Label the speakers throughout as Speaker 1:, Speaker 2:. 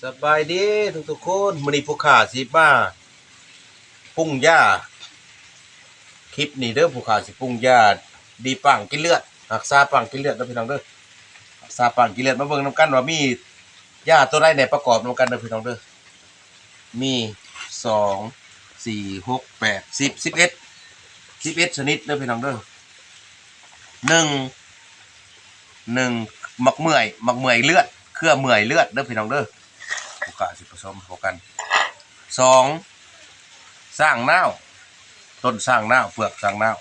Speaker 1: สบายดีทุกคนมื้อนี้ผู้ข้าสิมาปรุงหญ้าคลิปนี้เด้อผู้ข้าสิปรุงหญ้าดีปังกินเลือดรักษาปังกินเลือดเด้อพี่น้องเด้อรักษาปังกินเลือดมาเบิ่งนํกันว่ามีหญ้าตัวใดแหน่ประกอบนํกันเด้อพี่น้องเด้อมี2 4 6 8 10 11ชนิดเด้อพี่น้องเด้อ1หมักเมื่อยเลือดเครือเมื่อยเลือดเด้อพี่น้องเด้อผู้ข้าสิผสมเข้ากัน2สร้างนาวต้นสร้างนาวเปลือกสร้างนาว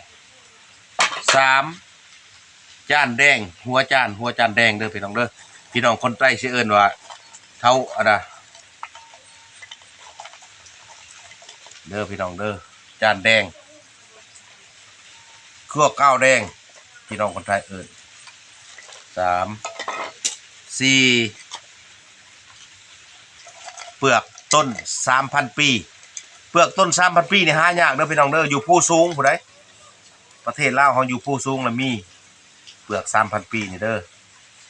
Speaker 1: 3จานแดงหัวจานแดงเด้อพี่น้องเด้อพี่น้องคนใต้สิเอิ้นว่าเท่าอะนะเด้อพี่น้องเด้อจานแดงเครือก้าวแดงพี่น้องคนไทยเอิ้น3 4เปลือกต้น 3,000 ปีเปลือกต้น 3,000 ปีนี่หายากเด้อพี่น้องเด้ออยู่ภูสูงผู้ใดประเทศลาวเฮาอยู่ภูสูงแล้วมีเปลือก 3,000 ปีนี่เด้อ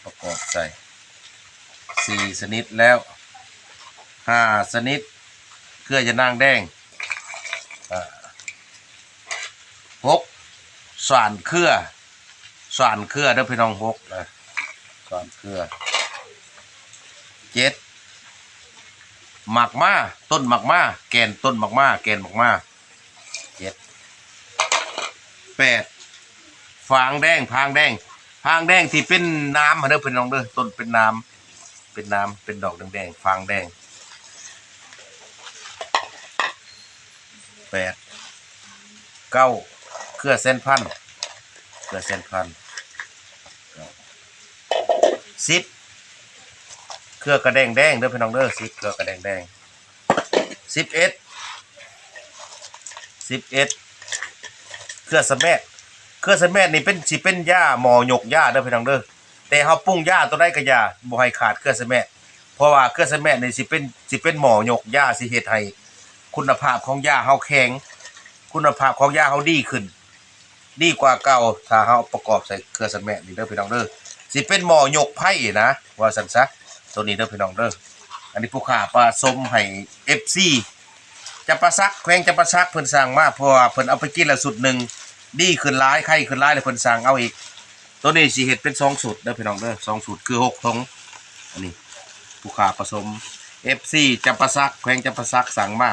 Speaker 1: ประกอบใส่4ชนิดแล้ว5ชนิดเครือยะนางแดง6สานเครือเด้อพี่น้อง6นะสานเครือ7หมักม้าต้นหมักม้าแกนต้นหมักม้า7 8ฟางแดงพางแดงที่เป็นน้ำเด้อพี่น้องเด้อต้นเป็นน้ำเป็นดอกแดงฟางแดง8 9เครือเส้นพัน10เครือกระแดงแดงเด้อพี่น้องเด้อ10เครือกระแดงแดง11เครือสะแมดนี่เป็นสิเป็นหญ้าหมอหยกหญ้าเด้อพี่น้องเด้อแต่เฮาปรุงหญ้าตัวใดก็อย่าบ่ให้ขาดเครือสะแมดเพราะว่าเครือสะแมดนี่สิเป็นหมอหยกหญ้าสิเฮ็ดให้คุณภาพของหญ้าเฮาแข็งคุณภาพของหญ้าเฮาดีขึ้นดีกว่าเก่าถ้าเฮาประกอบใส่เครือสะแมดนี่เด้อพี่น้องเด้อสิเป็นหมอหยกไผ่นะว่าซั่นซะตัวนี้เด้อพี่น้องเด้ออันนี้ผู้ค้าผสมให้ FC จะประซักแขวงจะประซักเพิ่นสั่งมาเพราะว่าเพิ่นเอาไปกินแล้วสุดหนึ่งดีขึ้นหลายไข้ขึ้นหลายแล้วเพิ่นสั่งเอาอีกตัวนี้สิเฮ็ดเป็น2สูตรเด้อพี่น้องเด้อ2สูตรคือ6ถุงอันนี้ผู้ค้าผสม FC จะประซักแขวงจะประซักสั่งมา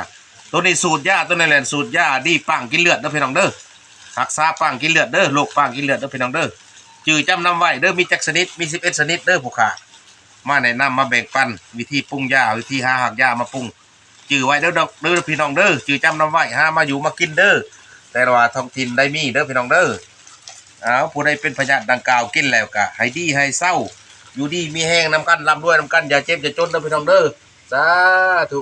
Speaker 1: ตัวนี้สูตรยาตัวนี้แหละสูตรยาดีปังกินเลือดเด้อพี่น้องเด้อรักษาปังกินเลือดเด้อโรคปังกินเลือดเด้อพี่น้องเด้อจื้อจำนำไว้เด้อมีจักชนิดมี11ชนิดเด้อผู้ค้ามาแนะนำมาแบ่งปันวิธีปรุงยาวิธีหาหักยามาปรุงจื้อไว้เด้อพี่น้องเด้อจื้อจำนำไว้หามาอยู่มากินเด้อแต่ว่าท้องถิ่นได้มีเด้อพี่น้องเด้อผู้ใดเป็นพยาธิดังกล่าวกินแล้วก็ให้ดีให้เศร้าอยู่ดีมีแห้งน้ำกันร่ำรวยน้ำกันอย่าเจ็บอย่าจนเด้อพี่น้องเด้อสาธุ